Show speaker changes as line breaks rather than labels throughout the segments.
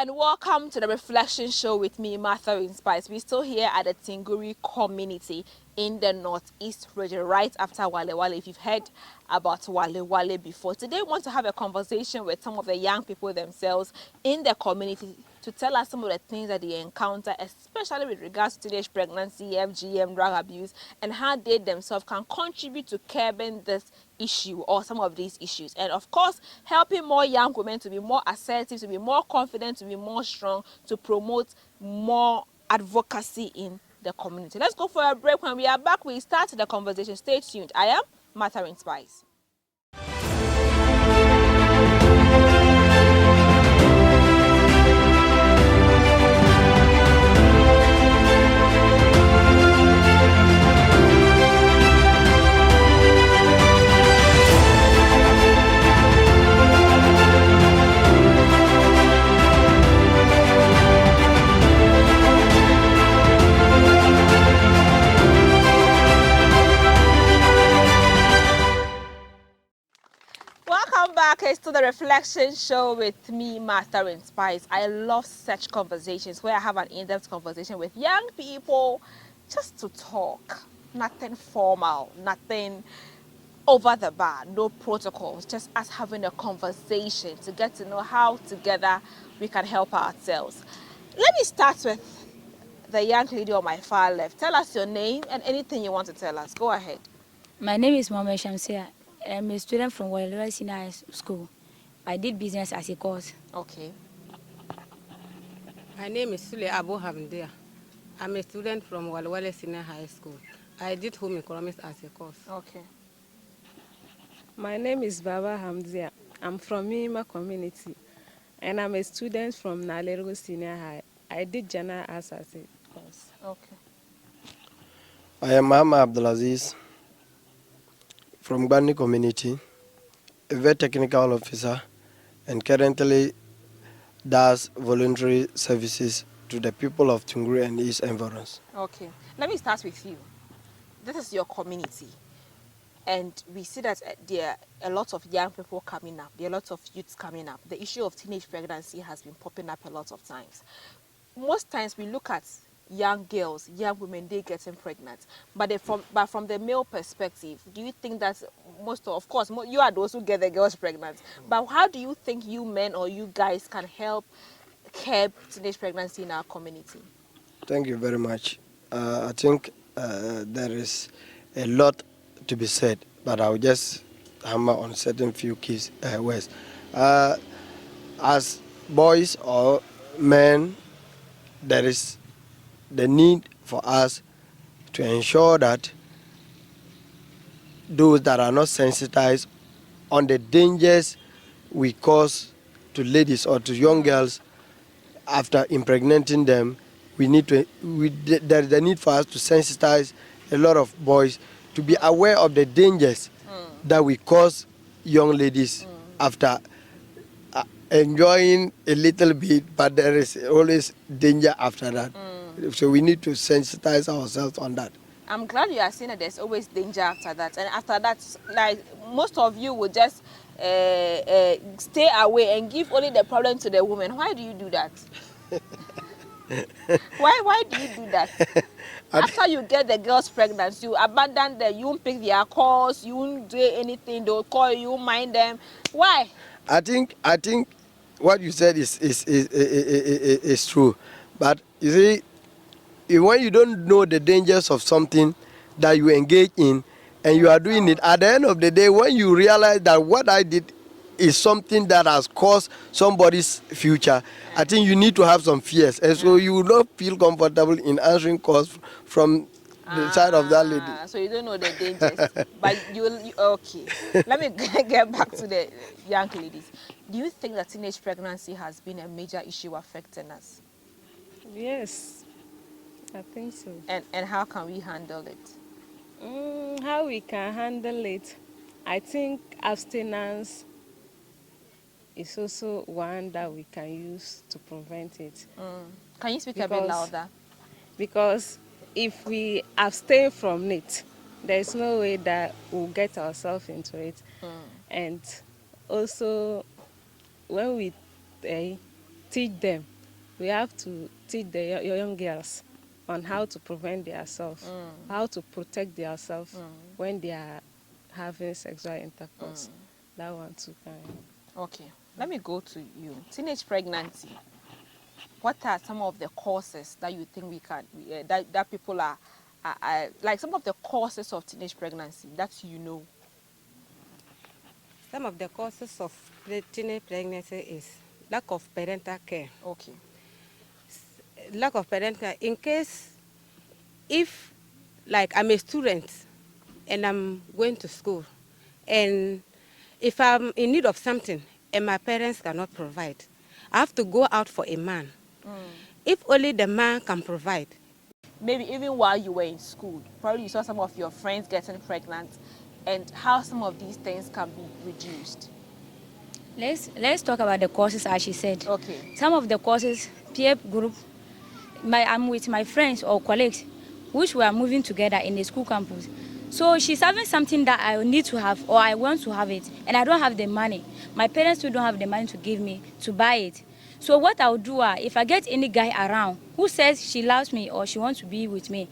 and welcome to the Reflection Show with me, Martha Inspires. We're still here at the Tinguri community in the Northeast region, right after Wale Wale. If you've heard about Wale Wale before, today we want to have a conversation with some of the young people themselves in the community to tell us some of the things that they encounter, especially with regards to teenage pregnancy, FGM, drug abuse, and how they themselves can contribute to curbing this issue or some of these issues. And of course, helping more young women to be more assertive, to be more confident, to be more strong, to promote more advocacy in the community. Let's go for a break. When we are back, we start the conversation. Stay tuned. I am Martha Spice. Welcome back. It's to the Reflection Show with me, Martha Inspires. I love such conversations where I have an in-depth conversation with young people just to talk. Nothing formal, nothing over the bar, no protocols, just us having a conversation to get to know how together we can help ourselves. Let me start with the young lady on my far left. Tell us your name and anything you want to tell us. Go ahead.
My name is Mohamed Shamsia. I'm a student from Walwala Senior High School. I did business as a course.
Okay.
My name is Sule Abu Hamdia. I'm a student from Walwala Senior High School. I did home economics as a course.
Okay.
My name is Baba Hamdia. I'm from Mima community, and I'm a student from Nalero Senior High. I did general as a course.
Okay.
I am Muhammad Abdulaziz from Gbani community, a very technical officer, and currently does voluntary services to the people of Tinguri and East environs.
Okay. Let me start with you. This is your community. And we see that there are a lot of young people coming up. There are a lot of youths coming up. The issue of teenage pregnancy has been popping up a lot of times. Most times we look at young girls, young women, they getting pregnant. But from the male perspective, do you think that of course, you are those who get the girls pregnant. But how do you think you men or you guys can help curb teenage pregnancy in our community?
Thank you very much. I think there is a lot to be said, but I'll just hammer on certain few key words. As boys or men, there is the need for us to ensure that those that are not sensitized on the dangers we cause to ladies or to young girls after impregnating them, there is the need for us to sensitize a lot of boys to be aware of the dangers that we cause young ladies after enjoying a little bit, but there is always danger after that. So we need to sensitize ourselves on that.
I'm glad you are saying that there's always danger after that. And after that, like most of you will just stay away and give only the problem to the woman. Why do you do that? Why do you do that? After you get the girls pregnant, you abandon them, you won't pick their calls, you won't do anything, they'll call you, mind them. Why?
I think what you said is true. But you see, when you don't know the dangers of something that you engage in and you are doing it, at the end of the day, when you realize that what I did is something that has caused somebody's future, I think you need to have some fears. And so you will not feel comfortable in answering calls from the side of that lady.
So you don't know the dangers. But okay. Let me get back to the young ladies. Do you think that teenage pregnancy has been a major issue affecting us?
Yes, I think so.
And how can we handle it?
How we can handle it, I think abstinence is also one that we can use to prevent it.
Can you speak a bit louder?
Because if we abstain from it, there's no way that we'll get ourselves into it. And also, when we teach them. We have to teach the young girls on how to prevent themselves, how to protect themselves when they are having sexual intercourse. That one too.
Okay, let me go to you. Teenage pregnancy. What are some of the causes that you think that people are like some of the causes of teenage pregnancy that you know?
Some of the causes of teenage pregnancy is lack of parental care.
Okay.
Lack of parental care. In case, if like I'm a student and I'm going to school, and if I'm in need of something and my parents cannot provide, I have to go out for a man. If only the man can provide.
Maybe even while you were in school, probably you saw some of your friends getting pregnant, and how some of these things can be reduced.
Let's talk about the causes, as she said.
Okay.
Some of the causes, peer group. I'm with my friends or colleagues, which we are moving together in the school campus. So she's having something that I need to have, or I want to have it, and I don't have the money. My parents too don't have the money to give me to buy it. So what I'll do, if I get any guy around who says she loves me or she wants to be with me,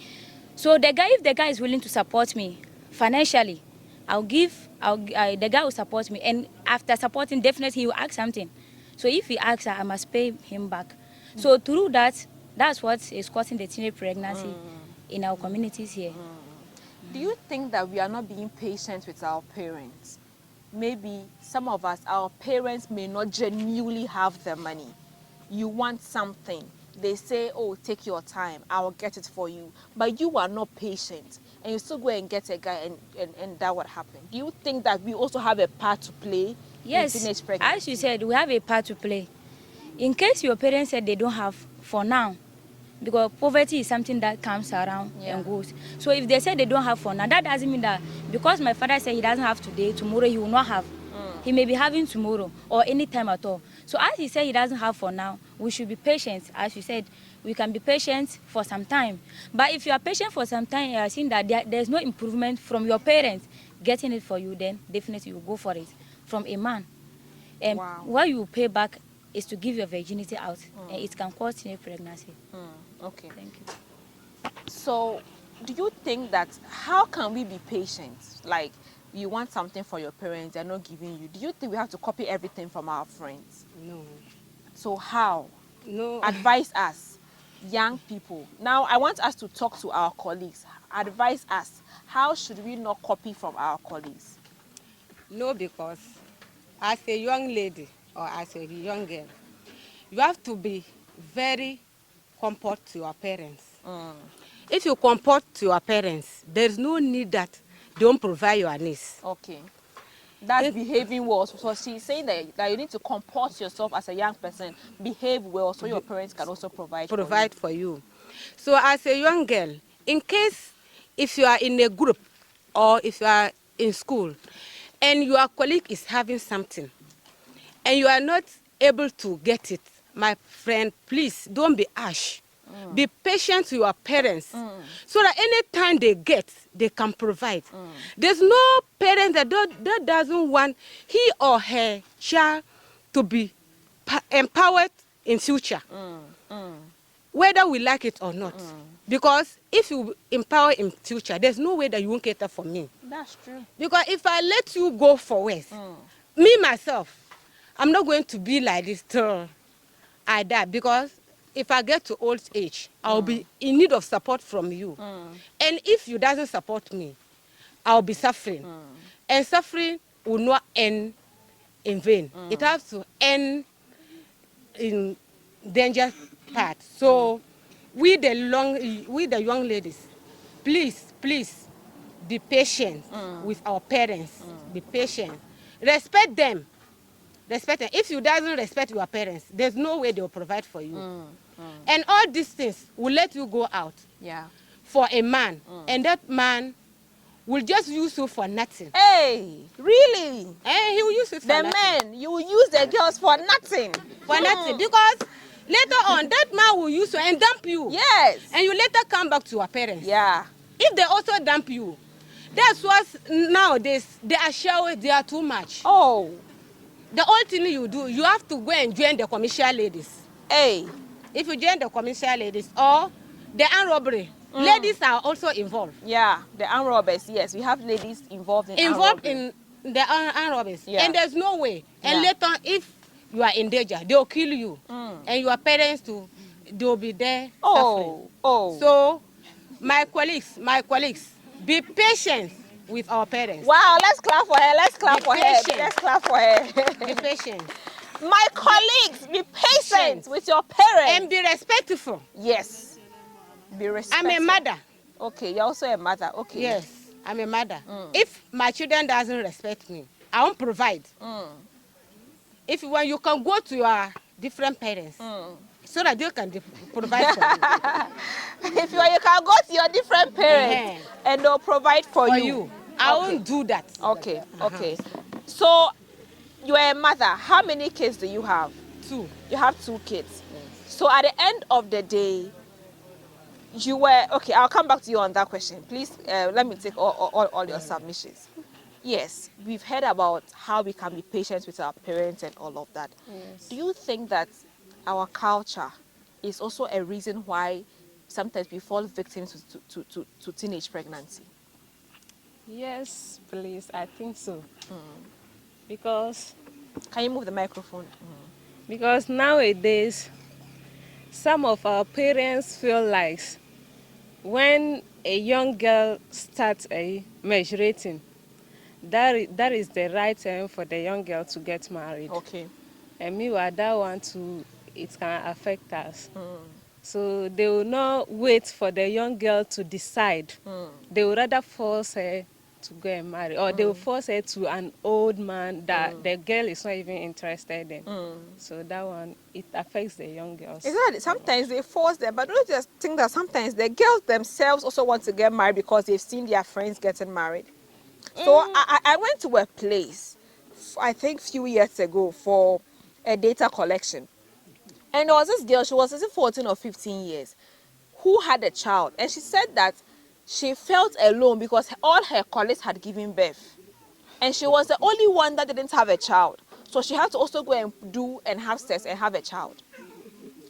so if the guy is willing to support me financially, the guy will support me, and after supporting, definitely he will ask something. So if he asks, I must pay him back. So through that, that's what is causing the teenage pregnancy in our communities here.
Do you think that we are not being patient with our parents? Maybe some of us, our parents may not genuinely have the money. You want something, they say, oh, take your time, I'll get it for you. But you are not patient, and you still go and get a guy, and that would happen. Do you think that we also have a part to play in teenage pregnancy?
As you said, we have a part to play. In case your parents said they don't have for now, because poverty is something that comes around and goes. So if they say they don't have for now, that doesn't mean that because my father said he doesn't have today, tomorrow he will not have. He may be having tomorrow or any time at all. So as he said he doesn't have for now, we should be patient. As you said, we can be patient for some time. But if you are patient for some time, you are seeing that there's no improvement from your parents getting it for you, then definitely you will go for it from a man. And what you pay back is to give your virginity out, and it can cause teenage pregnancy.
Okay.
Thank you.
So, do you think that, how can we be patient? Like, you want something for your parents, they're not giving you. Do you think we have to copy everything from our friends?
No.
So how?
No.
Advise us, young people. Now, I want us to talk to our colleagues. Advise us. How should we not copy from our colleagues?
No, because as a young lady or as a young girl, you have to be very comport to your parents. If you comport to your parents, there's no need that they don't provide your needs.
Okay. That's behaving well. So she's saying that you need to comport yourself as a young person, behave well, so your parents can also provide
for you. So as a young girl, in case if you are in a group or if you are in school and your colleague is having something and you are not able to get it, my friend, please don't be harsh. Be patient to your parents so that any time they get, they can provide. There's no parent that doesn't want he or her child to be empowered in future, whether we like it or not. Because if you empower in future, there's no way that you won't cater for me.
That's true.
Because if I let you go forward, me myself, I'm not going to be like this till I die. Because if I get to old age, I'll be in need of support from you. And if you doesn't support me, I'll be suffering. And suffering will not end in vain. It has to end in danger part. So we the young ladies, please be patient with our parents. Be patient. Respect them. Respect them. If you doesn't respect your parents, there's no way they will provide for you. And all these things will let you go out for a man. And that man will just use you for nothing.
Hey, really?
And he will use it for nothing.
The men, you will use the girls for nothing.
For nothing. Because later on, that man will use you and dump you.
Yes.
And you later come back to your parents.
Yeah.
If they also dump you, that's what nowadays, they are showers, they are too much.
Oh.
The only thing you do, you have to go and join the commercial ladies.
Hey.
If you join the commercial ladies or the armed robbery, ladies are also involved.
Yeah, the armed robbers. Yes, we have ladies involved in armed
Involved
robbery.
in the armed robbers.
Yeah.
And there's no way. And
Yeah.
later, if you are in danger, they'll kill you. And your parents too, they'll be there suffering.
Oh.
So, my colleagues, be patient with our parents.
Wow, let's clap for her. Let's clap
Be
for her.
patient.
Let's clap for her.
Be patient.
My colleagues, be patient
Patient.
with your parents.
And be respectful.
Yes. Be respectful.
I'm a mother.
Okay, you're also a mother. Okay.
Yes, I'm a mother. If my children doesn't respect me, I won't provide. If when you can go to your different parents, so that they can provide for you.
If you can go to your different parents and they'll provide for
For
you.
you. I won't do that.
Okay, okay. So you are a mother. How many kids do you have?
2.
You have 2 kids. So at the end of the day, you were okay. I'll come back to you on that question. Please let me take all your submissions. Yes, we've heard about how we can be patient with our parents and all of that.
Yes.
Do you think that our culture is also a reason why sometimes we fall victims to teenage pregnancy?
Yes, please. I think so. Because
Can you move the microphone?
nowadays, some of our parents feel like when a young girl starts menstruating, that is the right time for the young girl to get married.
Okay.
And meanwhile, that one too, it can affect us. So they will not wait for the young girl to decide. They will rather force her to go and marry, or they will force her to an old man that the girl is not even interested in. So that one, it affects the young girls.
Is that sometimes they force them, but don't you just think that sometimes the girls themselves also want to get married because they've seen their friends getting married? So I went to a place, I think few years ago, for a data collection. And there was this girl, she was 14 or 15 years, who had a child. And she said that she felt alone because all her colleagues had given birth. And she was the only one that didn't have a child. So she had to also go and have sex and have a child.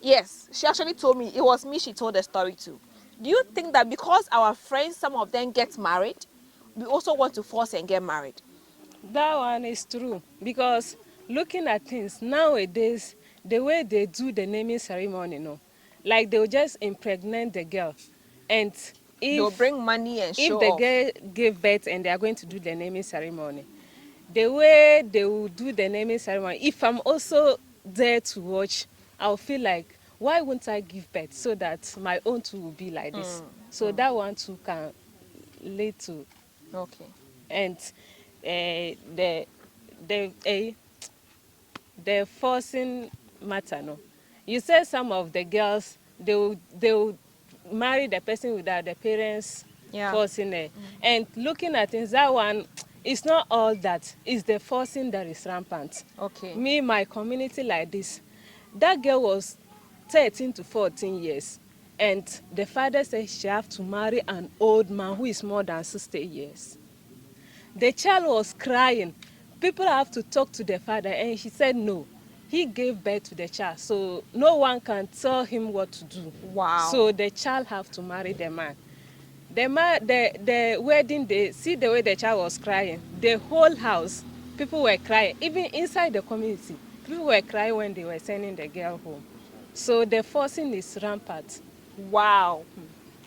Yes, she actually told me, it was me she told the story to. Do you think that because our friends, some of them get married, we also want to force and get married?
That one is true, because looking at things nowadays, the way they do the naming ceremony, like they'll just impregnate the girl, and
They'll bring money and show
if the
off.
girl gave birth and they are going to do the naming ceremony, the way they will do the naming ceremony, if I'm also there to watch, I'll feel like, why won't I give birth so that my own too will be like this? So that one too can lead to.
Okay.
And the forcing matter, you say some of the girls, they will marry the person without the parents forcing her. And looking at things, that one, it's not all that. It's the forcing that is rampant.
Okay.
Me, my community like this, that girl was 13 to 14 years. And the father said she have to marry an old man who is more than 60 years. The child was crying. People have to talk to the father, and he said no. He gave birth to the child, so no one can tell him what to do.
Wow.
So the child have to marry the man. The wedding day, see the way the child was crying. The whole house, people were crying. Even inside the community, people were crying when they were sending the girl home. So the forcing is rampant.
Wow.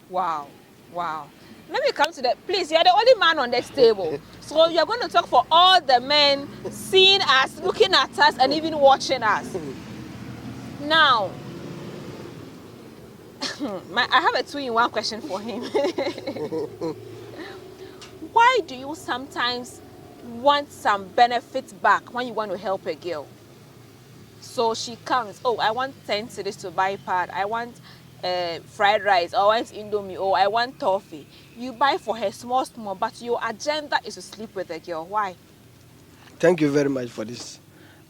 Wow. Wow. Let me come to that. Please, you're the only man on this table. So you're going to talk for all the men seeing us, looking at us, and even watching us. Now, I have a 2-in-1 question for him. Why do you sometimes want some benefits back when you want to help a girl? So she comes, oh, I want 10 cedis to buy pad. I want fried rice, or I want indomie, or I want toffee. You buy for her small, but your agenda is to sleep with the girl. Why?
Thank you very much for this.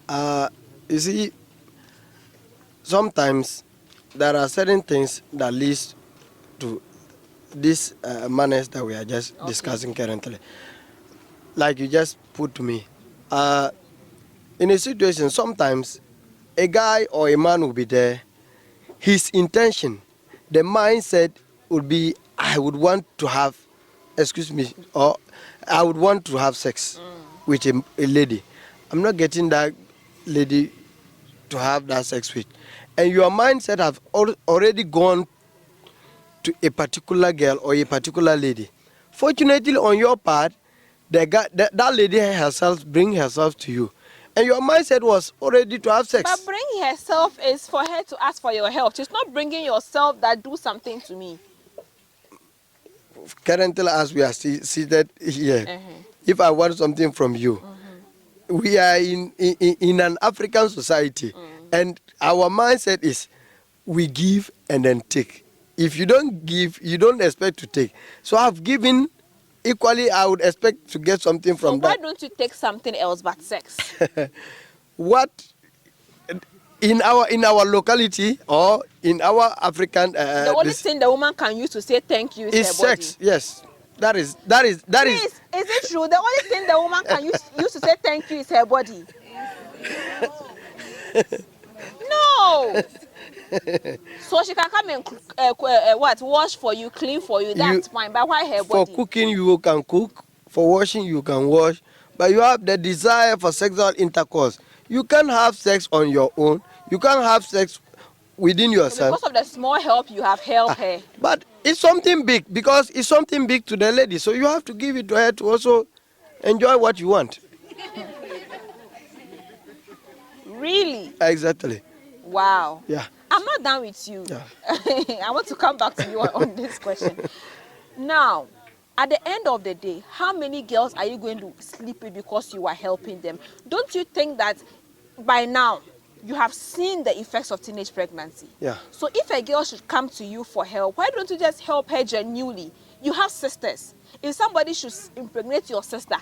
You see, sometimes there are certain things that leads to these manners that we are just discussing currently. Like you just put to me, in a situation, sometimes a guy or a man will be there his intention, the mindset would be, I would want to have, or I would want to have sex with a lady. I'm not getting that lady to have that sex with. And your mindset have already gone to a particular girl or a particular lady. Fortunately, on your part, that lady herself bring herself to you. And your mindset was already to have sex.
But bringing herself is for her to ask for your help. She's not bringing yourself that do something to me.
Currently, as we are seated here, if I want something from you, we are in an African society, and our mindset is we give and then take. If you don't give, you don't expect to take. So I've given equally, I would expect to get something from
that. So why
that.
don't you take something else but sex?
What in our locality or in our African
the only thing the woman can use to say thank you is her
sex.
body.
Yes, that is.
Please, is it true? The only thing the woman can use to say thank you is her body. No. So she can come and wash for you, clean for you. That's fine. But why her body?
For cooking, you can cook. For washing, you can wash. But you have the desire for sexual intercourse. You can't have sex on your own. You can't have sex within yourself.
Because of the small help you have helped her.
But it's something big, because it's something big to the lady. So you have to give it to her to also enjoy what you want.
Really?
Exactly.
Wow.
Yeah.
I'm not done with you.
Yeah.
I want to come back to you on this question. Now, at the end of the day, how many girls are you going to sleep with because you are helping them? Don't you think that by now you have seen the effects of teenage pregnancy?
Yeah.
So if a girl should come to you for help, why don't you just help her genuinely? You have sisters. If somebody should impregnate your sister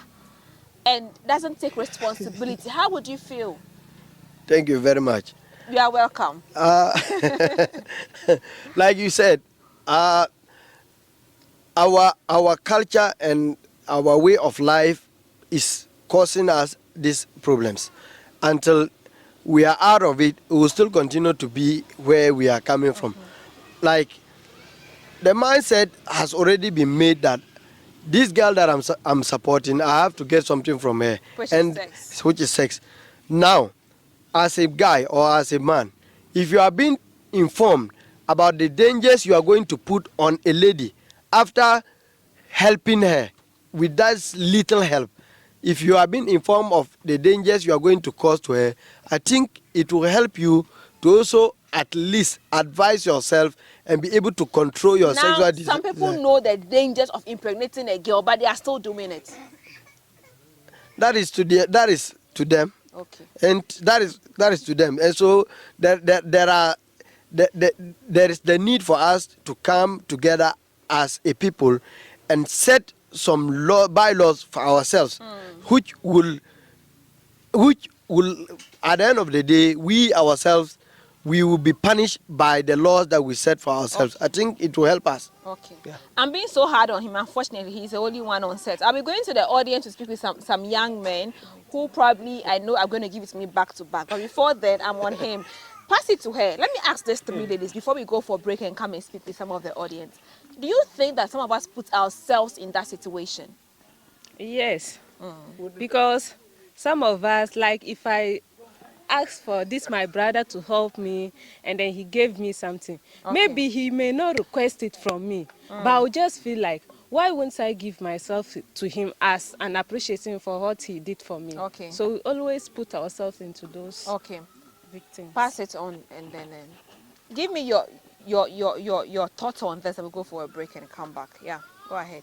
and doesn't take responsibility, how would you feel?
Thank you very much.
You are welcome.
Like you said, our culture and our way of life is causing us these problems. Until we are out of it, we will still continue to be where we are coming from. Like, the mindset has already been made that this girl that I'm supporting, I have to get something from her.
Which is
sex. Now, as a guy or as a man, if you are being informed about the dangers you are going to put on a lady after helping her with that little help, if you are being informed of the dangers you are going to cause to her, I think it will help you to also at least advise yourself and be able to control your sexual desire.
Some people know the dangers of impregnating a girl, but they are still doing it.
That is to them.
Okay.
And that is to them. And so there is the need for us to come together as a people and set some bylaws for ourselves, which will at the end of the day, we ourselves, we will be punished by the laws that we set for ourselves. Okay. I think it will help us.
Okay.
Yeah.
I'm being so hard on him. Unfortunately, he's the only one on set. I'll be going to the audience to speak with some young men who probably, I know, are going to give it to me back to back. But before then, I'm on him. Pass it to her. Let me ask this three ladies before we go for a break and come and speak with some of the audience. Do you think that some of us put ourselves in that situation?
Yes. Because some of us, like if I asked for this my brother to help me and then he gave me something, maybe he may not request it from me, but I'll just feel like, why won't I give myself to him as an appreciation for what he did for me?
Okay.
So we always put ourselves into those victims.
Pass it on and then give me your thoughts on this and we'll go for a break and come back. Yeah, go ahead.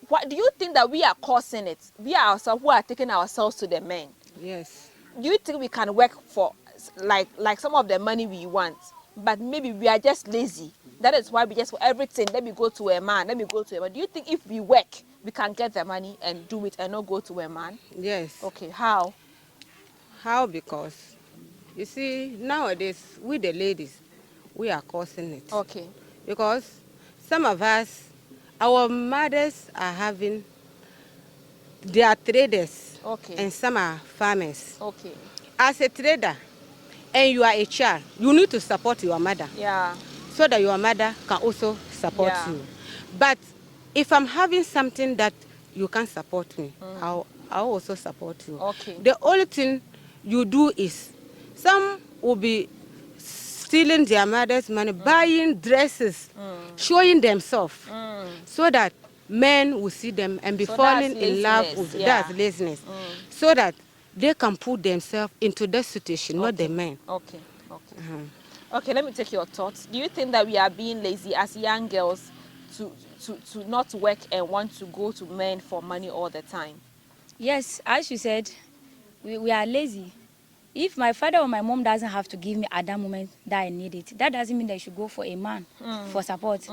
What do you think that we are causing it? We are ourselves who are taking ourselves to the men.
Yes.
Do you think we can work for like some of the money we want, but maybe we are just lazy? That is why we just, for everything, let me go to a man, Do you think if we work, we can get the money and do it and not go to a man?
Yes.
Okay, how?
How? Because, you see, nowadays, we the ladies, we are causing it.
Okay.
Because some of us, our mothers are having, they are traders.
Okay.
And some are farmers.
Okay.
As a trader, and you are a child, you need to support your mother
Yeah.
so that your mother can also support
Yeah.
you. But if I'm having something that you can support me, I'll also support you.
Okay.
The only thing you do is some will be stealing their mother's money, buying dresses, showing themselves, so that men will see them and be
So
falling
that's
in love
laziness,
with
yeah.
that's laziness, so that they can put themselves into that situation, not the men.
Okay. Okay. Okay, let me take your thoughts. Do you think that we are being lazy as young girls to not work and want to go to men for money all the time?
Yes, as you said, we are lazy. If my father or my mom doesn't have to give me at that moment that I need it, that doesn't mean that I should go for a man for support.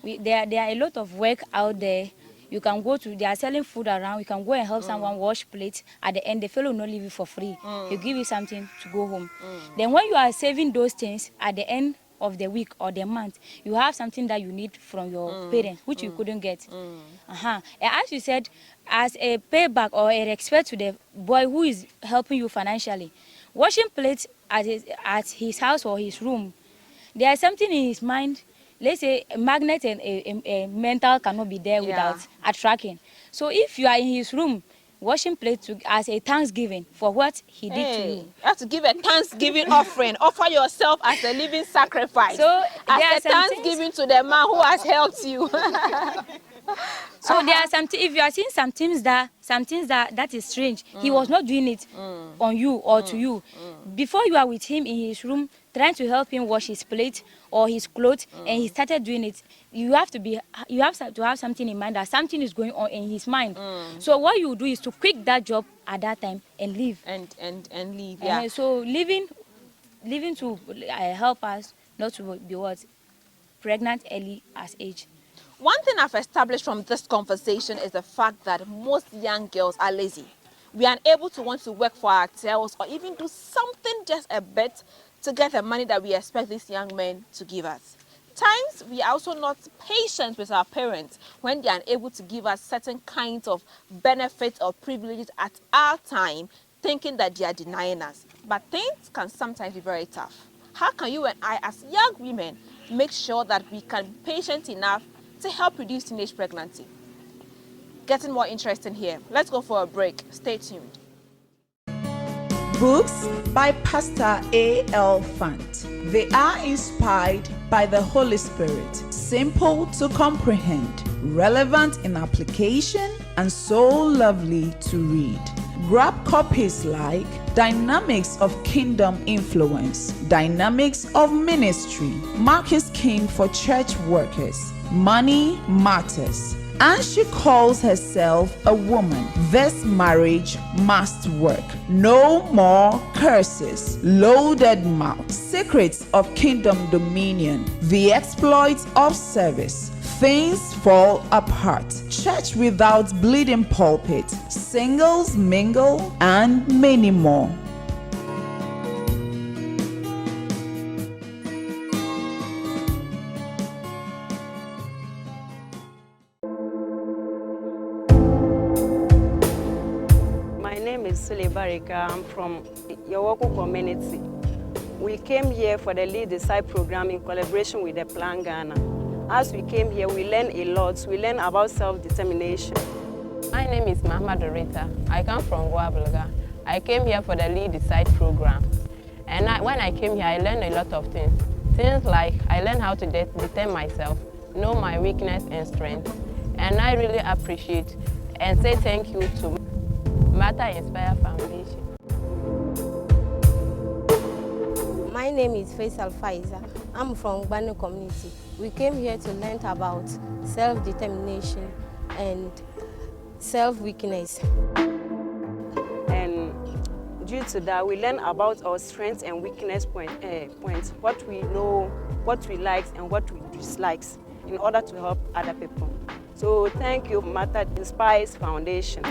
There are a lot of work out there. You can go to, they are selling food around. You can go and help someone wash plates. At the end, the fellow will not leave you for free. He'll give you something to go home. Then when you are saving those things at the end of the week or the month, you have something that you need from your parents, which you couldn't get. And as you said, as a payback or a respect to the boy who is helping you financially, washing plates at his house or his room, there is something in his mind. Let's say a magnet and a mental cannot be there without attracting. So if you are in his room washing plates as a thanksgiving for what he did to you.
You have to give a thanksgiving offering. Offer yourself as a living sacrifice.
So there are
as a
some
thanksgiving to the man who has helped you.
So there are some if you are seeing some things that is strange, he was not doing it on you or to you. Before you are with him in his room trying to help him wash his plate or his clothes, and he started doing it, you have to have something in mind that something is going on in his mind. So what you do is to quit that job at that time and leave.
And leave. Yeah.
So leaving to help us not to be pregnant early as age.
One thing I've established from this conversation is the fact that most young girls are lazy. We are unable to want to work for ourselves or even do something just a bit to get the money that we expect these young men to give us. Times we are also not patient with our parents when they are unable to give us certain kinds of benefits or privileges at our time, thinking that they are denying us. But things can sometimes be very tough. How can you and I, as young women, make sure that we can be patient enough to help reduce teenage pregnancy? Getting more interesting here. Let's go for a break. Stay tuned.
Books by Pastor A.L. Fant. They are inspired by the Holy Spirit, simple to comprehend, relevant in application, and so lovely to read. Grab copies like Dynamics of Kingdom Influence, Dynamics of Ministry, Mark is King for Church Workers, Money Matters, and she calls herself a woman. This marriage must work. No more curses. Loaded mouth. Secrets of Kingdom Dominion. The exploits of service. Things fall apart. Church without bleeding pulpit. Singles mingle, and many more.
My name is Sule Barika. I'm from Yawako community. We came here for the Lead Decide program in collaboration with the Plan Ghana. As we came here, we learned a lot. We learned about self-determination.
My name is Mahama Dorita. I come from Guablaga. I came here for the Lead Decide program. And when I came here, I learned a lot of things. Things like I learned how to determine myself, know my weakness and strength. And I really appreciate and say thank you to Mata Inspire Foundation.
My name is Faisal Faiza. I'm from Gbanu community. We came here to learn about self-determination and self-weakness.
And due to that, we learn about our strengths and weakness points, what we know, what we like and what we dislike in order to help other people. So thank you, Mata Inspire Foundation.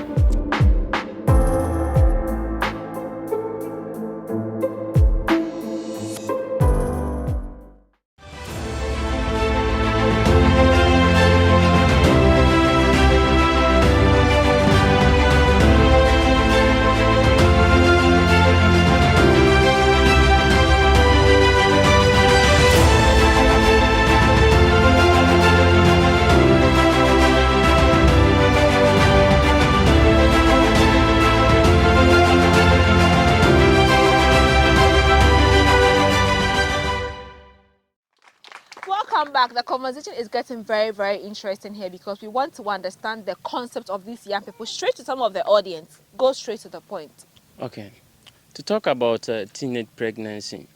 Welcome back. The conversation is getting very, very interesting here because we want to understand the concept of these young people. Straight to some of the audience. Go straight to the point.
Okay. To talk about teenage pregnancy,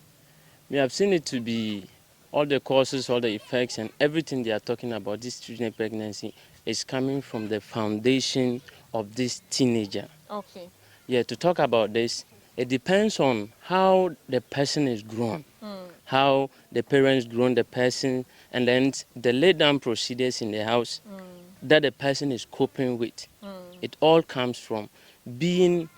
we have seen it to be all the causes, all the effects, and everything they are talking about this teenage pregnancy is coming from the foundation of this teenager.
Okay.
Yeah, to talk about this, it depends on how the person is grown, how the parents grown the person, and then the lay down procedures in the house that the person is coping with. It all comes from being,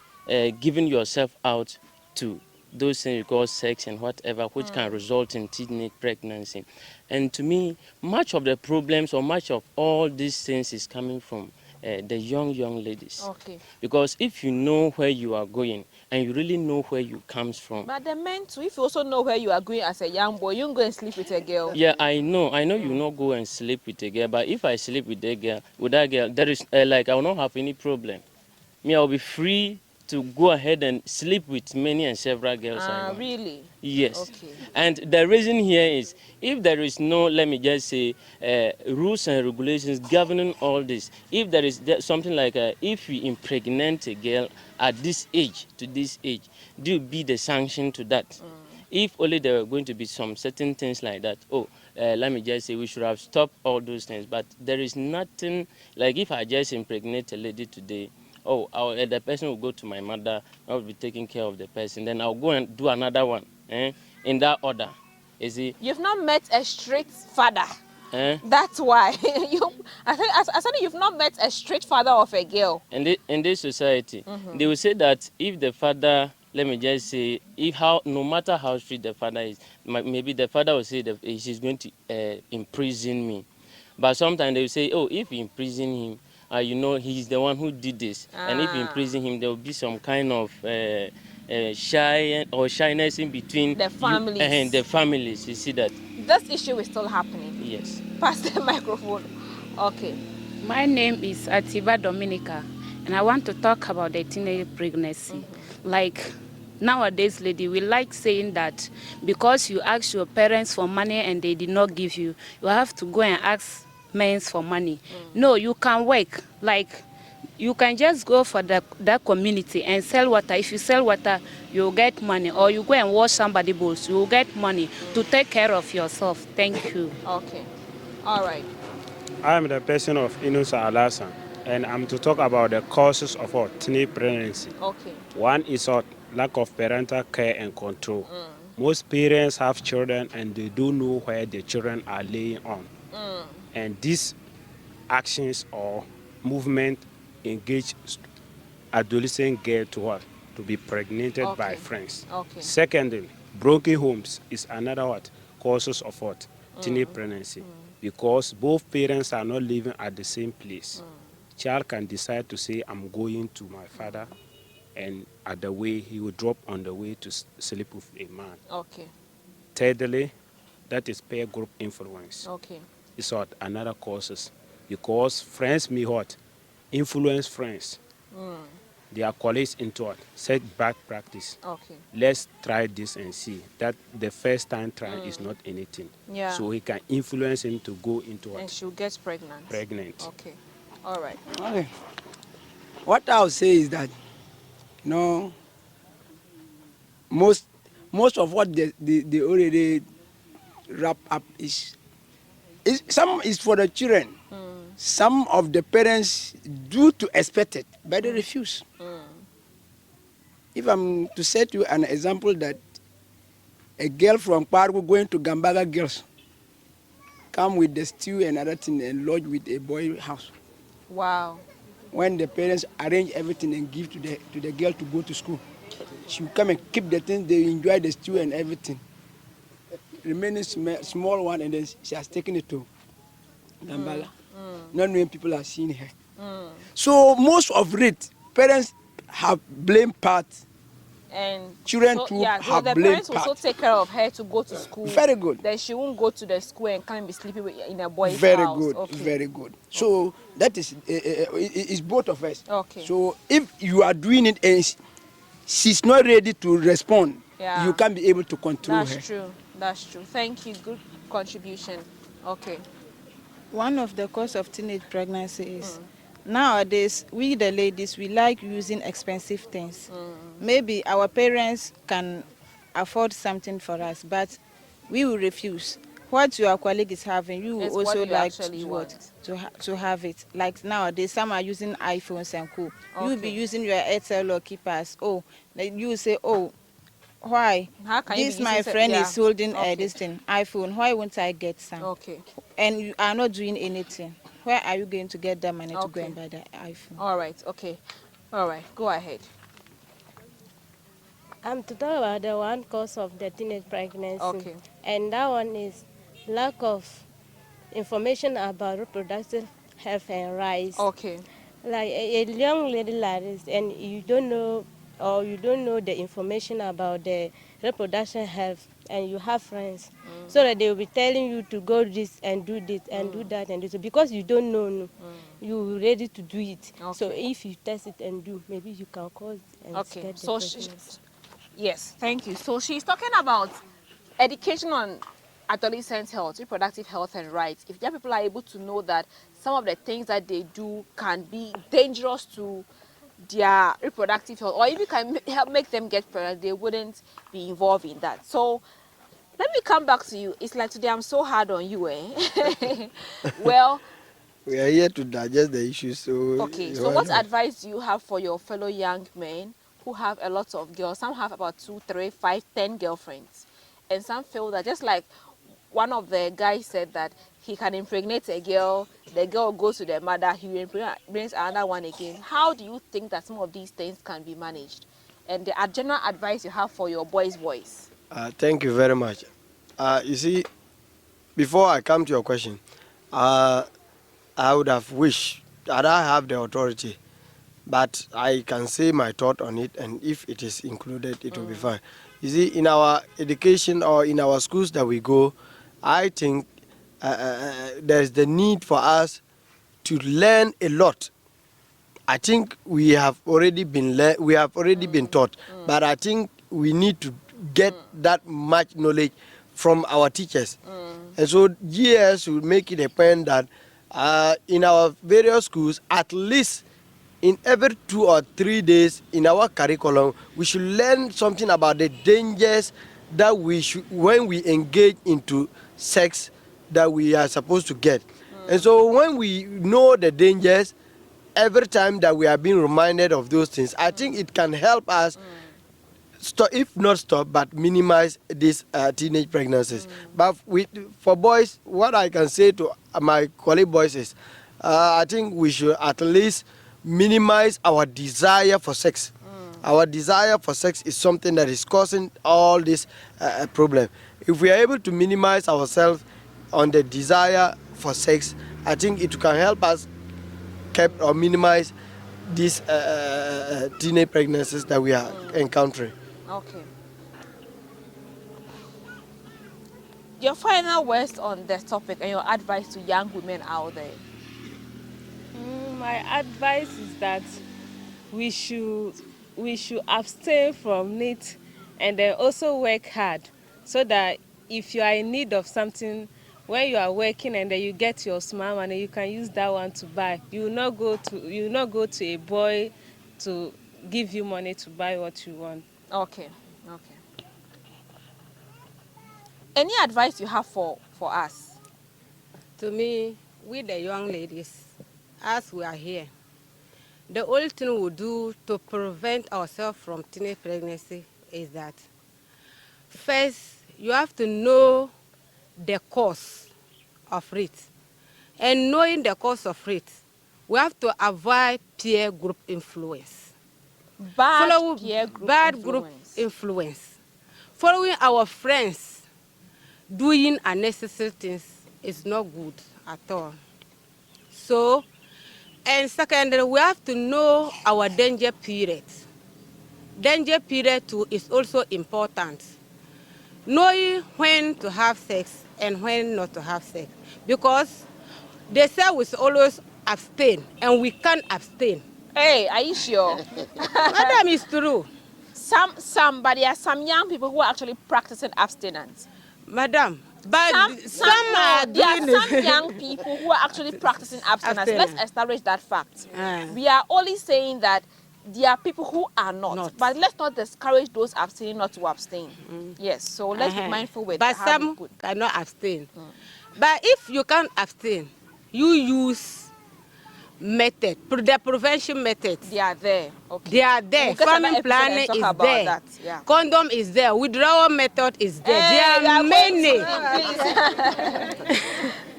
giving yourself out to those things you call sex and whatever, which can result in teenage pregnancy. And to me, much of the problems or much of all these things is coming from the young ladies.
Okay.
Because if you know where you are going and you really know where you comes from.
But the men too, if you also know where you are going as a young boy, you don't go and sleep with a girl.
Yeah, I know you not go and sleep with a girl, but if I sleep with that girl, there is like I will not have any problem. Me, I will be free to go ahead and sleep with many and several girls.
Really?
Yes.
Okay.
And the reason here is, if there is no, let me just say, rules and regulations governing all this, if there is something like, if we impregnate a girl at this age, to this age, do be the sanction to that. If only there were going to be some certain things like that, let me just say we should have stopped all those things. But there is nothing, like if I just impregnate a lady today, the person will go to my mother, I will be taking care of the person, then I'll go and do another one, in that order. You see?
You've not met a straight father.
Eh?
That's why. I said you've not met a straight father of a girl.
In this society, they will say that if the father, let me just say, no matter how strict the father is, maybe the father will say that he's going to imprison me. But sometimes they will say, if you imprison him, he's the one who did this. And if you imprison him, there will be some kind of shyness in between
the families.
And the families. You see that?
This issue is still happening.
Yes.
Pass the microphone. Okay.
My name is Atiba Dominica, and I want to talk about the teenage pregnancy. Like nowadays, lady, we like saying that because you ask your parents for money and they did not give you, you have to go and ask men for money. No, you can work. Like you can just go for that community and sell water. If you sell water, you'll get money. Or you go and wash somebody's bowls, you'll get money to take care of yourself. Thank you.
Okay. All right.
I am the person of Inusa Alasan, and I'm to talk about the causes of teenage pregnancy.
Okay.
One is lack of parental care and control. Most parents have children and they don't know where the children are laying on. And these actions or movement engage adolescent girl to be pregnated by friends.
Okay.
Secondly, broken homes is another causes of teenage pregnancy, because both parents are not living at the same place. Child can decide to say, I'm going to my father, and at the way he will drop on the way to sleep with a man.
Okay.
Thirdly, that is peer group influence.
Okay.
It's another causes, because friends may influence friends. They are colleagues into set bad practice.
Okay.
Let's try this and see that the first time try is not anything.
Yeah.
So he can influence him to go into
And she'll get pregnant. Okay. All right.
Okay. What I'll say is that, most of what they already wrap up is some is for the children. Some of the parents do to expect it, but they refuse. If I'm to set you an example that a girl from Pargu going to Gambaga girls come with the stew and other thing and lodge with a boy house.
Wow.
When the parents arrange everything and give to the girl to go to school, she will come and keep the things, they enjoy the stew and everything. Remaining small one, and then she has taken it to Gambaga. Not knowing people are seeing her. So most of it, parents have blame part.
And
children too have
the
blame
parents
part.
also take care of her to go to school.
Very good.
Then she won't go to the school and come and be sleeping in a boy's
very
house.
Good,
okay.
Very good. So that is it's both of us.
Okay.
So if you are doing it and she's not ready to respond, you can't be able to control her.
That's true. That's true. Thank you. Good contribution. Okay.
One of the cause of teenage pregnancy is nowadays we the ladies we like using expensive things. Maybe our parents can afford something for us, but we will refuse. What your colleague is having, you
It's
will
what
also
you
like
actually
to
want.
to have it. Like nowadays, some are using iPhones and co. You will be
Okay.
using your Airtel or Keepers. Oh, then you say, oh, why?
How can you
This
be
my
using
friend
yeah.
is holding
Okay.
this thing iPhone. Why won't I get some?
Okay.
And you are not doing anything. Where are you going to get that money to go
Okay.
and buy the iPhone?
All right. Okay. All right. Go ahead.
To talk about the one cause of the teenage pregnancy.
Okay.
And that one is lack of information about reproductive health and rights.
Okay.
Like a young lady like this, and you don't know, or you don't know the information about the reproduction health, and you have friends, so that they will be telling you to go this and do this and do that and do so, because you don't know, you're ready to do it. So
Okay.
if you test it and do, maybe you can cause and
Okay.
get the
So
pregnancy.
yes, thank you. So she's talking about education on adolescent health, reproductive health and rights. If young people are able to know that some of the things that they do can be dangerous to their reproductive health, or even can help make them get pregnant, they wouldn't be involved in that. So let me come back to you. It's like today I'm so hard on you, eh? Well,
We are here to digest the issues. So
okay, so what advice do you have for your fellow young men who have a lot of girls? Some have about 2, 3, 5, 10 girlfriends. And some feel that, just like one of the guys said, that he can impregnate a girl, the girl goes to the mother, he brings another one again. How do you think that some of these things can be managed? And the general advice you have for your boys.
Thank you very much. You see, before I come to your question, I would have wished that I have the authority, but I can say my thought on it, and if it is included, it will be fine. You see, in our education or in our schools that we go, I think there's the need for us to learn a lot. I think we have already been been taught, but I think we need to get that much knowledge from our teachers. And so GS will make it a point that in our various schools, at least in every 2 or 3 days in our curriculum, we should learn something about the dangers that we should, when we engage into sex, that we are supposed to get. And so when we know the dangers, every time that we are being reminded of those things, I think it can help us stop, if not stop, but minimize these teenage pregnancies. But for boys, what I can say to my colleague boys is, I think we should at least minimize our desire for sex. Our desire for sex is something that is causing all this problem. If we are able to minimize ourselves on the desire for sex, I think it can help us keep or minimize these teenage pregnancies that we are encountering.
Okay. Your final words on this topic and your advice to young women out there.
My advice is that we should abstain from it, and then also work hard, so that if you are in need of something, when you are working and then you get your small money, you can use that one to buy. You will not go to a boy to give you money to buy what you want.
Okay. Any advice you have for us?
To me, we the young ladies, as we are here, the only thing we do to prevent ourselves from teenage pregnancy is that first you have to know the cause of it. And knowing the cause of it, we have to avoid peer group influence. Bad group influence. Following our friends doing unnecessary things is not good at all. So, and secondly, we have to know our danger period. Danger period too is also important. Knowing when to have sex and when not to have sex. Because they say we should always abstain, and we can't abstain.
Hey, are you sure?
Madam, it's true.
But there are some young people who are actually practicing abstinence.
Madam, but some are
there are
doing
some young people who are actually practicing abstinence.
Abstinence.
Let's establish that fact. We are only saying that there are people who are not. But let's not discourage those abstaining not to abstain. Yes, so let's be mindful with
but
how
some
we put.
cannot abstain. But if you can't abstain, you use method, the prevention methods.
They are there. Okay.
They are there.
We'll get another
Family
episode
planning
and talk
is
about
there.
that, yeah.
Condom is there. Withdrawal method is there.
Hey,
There
we
are many.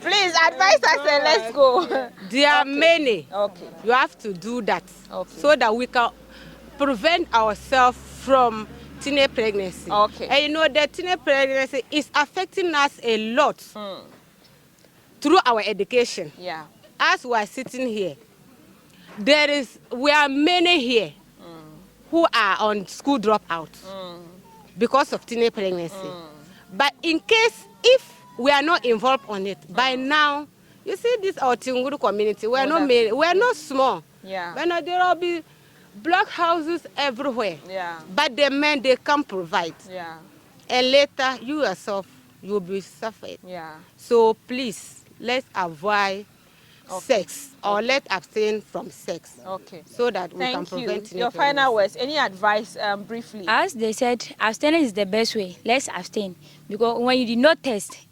Please advise us and let's go.
There are many.
Okay.
You have to do that so that we can prevent ourselves from teenage pregnancy.
Okay.
And you know that teenage pregnancy is affecting us a lot through our education.
Yeah.
As we are sitting here, we are many here who are on school dropout because of teenage pregnancy. But in case if we are not involved on it, by now, you see this our Tinguru community, we are not small.
Yeah.
But there will be block houses everywhere.
Yeah.
But the men, they can't provide.
Yeah.
And later, you yourself, you will be suffered.
Yeah.
So please, let's avoid sex or let's abstain from sex.
Okay.
So that we can
Thank
prevent
you. Your final words. Any advice briefly?
As they said, abstinence is the best way. Let's abstain. Because when you did not test,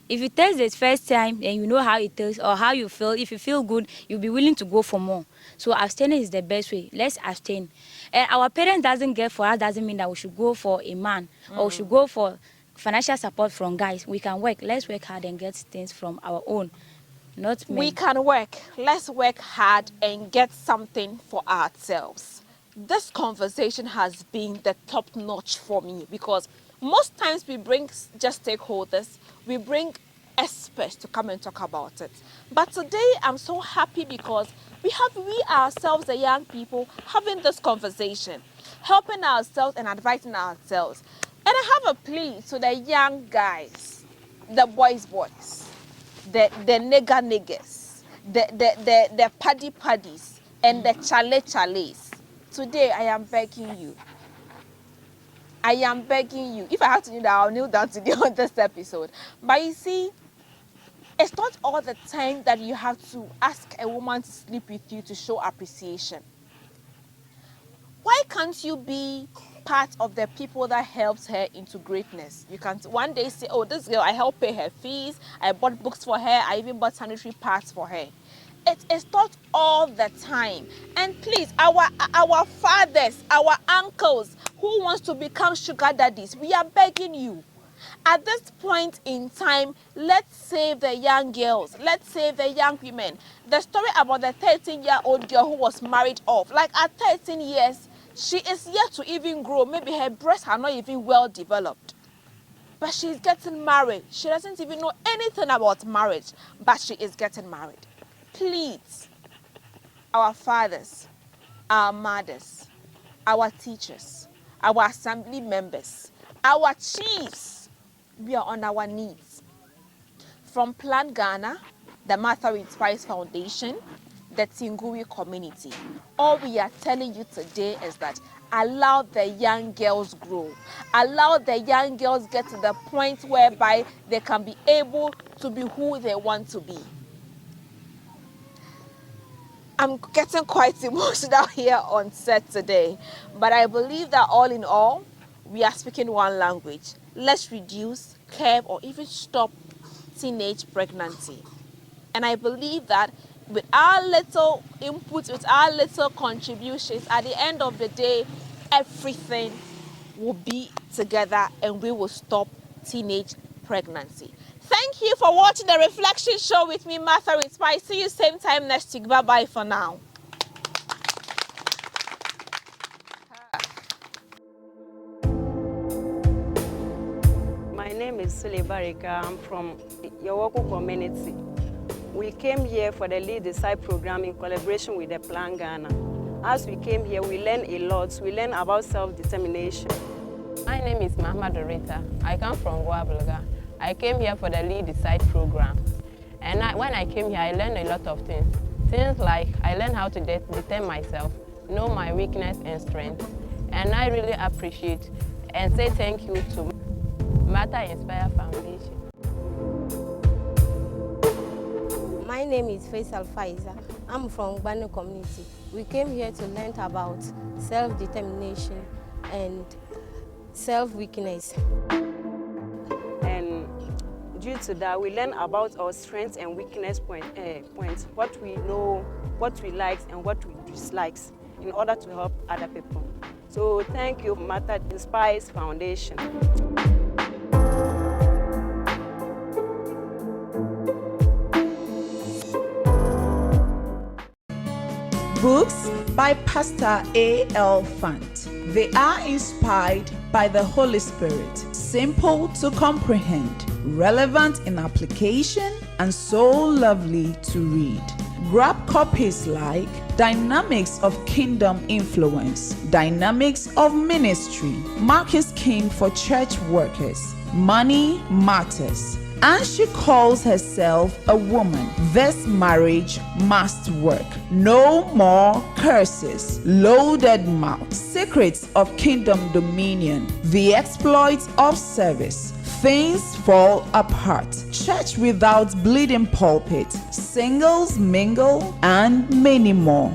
if you test the first time and you know how it tastes or how you feel, if you feel good, you'll be willing to go for more. So abstinence is the best way. Let's abstain. And our parents doesn't get for us doesn't mean that we should go for a man or we should go for financial support from guys. We can work. Let's work hard and get things from our own. Not men.
We can work. Let's work hard and get something for ourselves. This conversation has been the top notch for me because most times we bring just stakeholders, we bring experts to come and talk about it. But today I'm so happy because we ourselves, the young people, having this conversation, helping ourselves and advising ourselves. And I have a plea to the young guys, the boys, the niggas, the paddies, and the chales. Today I am begging you. If I have to kneel down, I'll kneel down today on this episode. But you see, it's not all the time that you have to ask a woman to sleep with you to show appreciation. Why can't you be part of the people that helps her into greatness? You can one day say, oh, this girl, I helped pay her fees, I bought books for her, I even bought sanitary pads for her. It's not all the time. And please, our fathers, our uncles who wants to become sugar daddies, we are begging you. At this point in time, let's save the young girls. Let's save the young women. The story about the 13-year-old girl who was married off. Like at 13 years, she is yet to even grow. Maybe her breasts are not even well developed. But she's getting married. She doesn't even know anything about marriage, but she is getting married. Please, our fathers, our mothers, our teachers, our assembly members, our chiefs, we are on our knees. From Plan Ghana, the Martha Inspires Foundation, the Tinguri community, all we are telling you today is that allow the young girls grow. Allow the young girls get to the point whereby they can be able to be who they want to be. I'm getting quite emotional here on set today, but I believe that all in all, we are speaking one language. Let's reduce, curb, or even stop teenage pregnancy. And I believe that with our little input, with our little contributions, at the end of the day, everything will be together and we will stop teenage pregnancy. Thank you for watching the Reflection Show with me, Martha Inspire. See you same time next week. Bye-bye for now.
My name is Sule Barika. I'm from Yawako community. We came here for the Lead Decide program in collaboration with the Plan Ghana. As we came here, we learned a lot. We learned about self-determination.
My name is Mahama Dorita. I come from Guabalaga. I came here for the Lead Decide program. And when I came here, I learned a lot of things. Things like I learned how to determine myself, know my weakness and strength. And I really appreciate and say thank you to Martha Inspire Foundation.
My name is Faisal Faiza. I'm from Gbanu community. We came here to learn about self-determination and self-weakness.
And due to that, we learn about our strengths and weakness points, what we know, what we like and what we dislike, in order to help other people. So thank you, Martha Inspire Foundation.
Books by Pastor A.L. Fant. They are inspired by the Holy Spirit, simple to comprehend, relevant in application, and so lovely to read. Grab copies like Dynamics of Kingdom Influence, Dynamics of Ministry, Mark is King for Church Workers, Money Matters, and she calls herself a woman. This marriage must work. No more curses. Loaded mouth. Secrets of Kingdom Dominion. The exploits of service. Things fall apart. Church without bleeding pulpit. Singles mingle and many more.